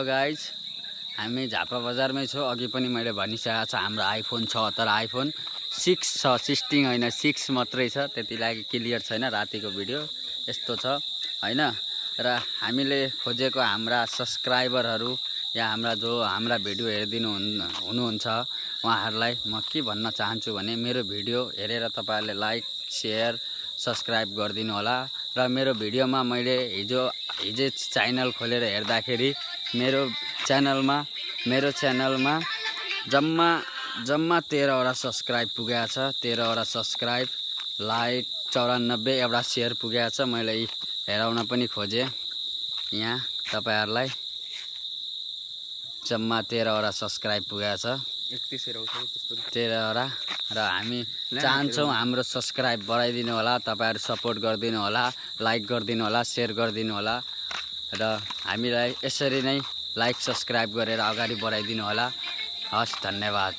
Guys हामी झापा बजारमै छौँ। अघि पनि मैले भनिसकेको छ हाम्रो आइफोन छ, तर आइफोन 6 छ, 16 होइन 6 मात्रै छ। त्यति लागि क्लियर छैन रातिको भिडियो यस्तो छ हैन। र हामीले खोजेको हाम्रा सब्सक्राइबरहरू या हाम्रा भिडियो हेरिदिनु हुनुहुन्छ उहाँहरूलाई म के भन्न चाहन्छु भने मेरो भिडियो हेरेर तपाईँहरूले लाइक शेयर सब्सक्राइब गरिदिनु होला। र मेरो भिडियोमा मैले हिजो च्यानल खोलेर हेर्दाखेरि मेरो च्यानलमा जम्मा 13वटा सब्सक्राइब पुगेको छ। 13वटा सब्सक्राइब, लाइक 94 एउटा शेयर पुगेको छ। मैले हेराउन पनि खोजेँ यहाँ तपाईहरुलाई जम्मा 13वटा सब्सक्राइब पुगेको छ। 13वटा र हामी चाहन्छौँ हाम्रो सब्सक्राइब बढाइदिनु होला। तपाईहरु सपोर्ट गरिदिनु होला, लाइक गरिदिनु होला, शेयर गरिदिनु होला र हामीलाई यसरी नै लाइक सब्सक्राइब गरेर अगाडि बढाइदिनु होला। हस्, धन्यवाद।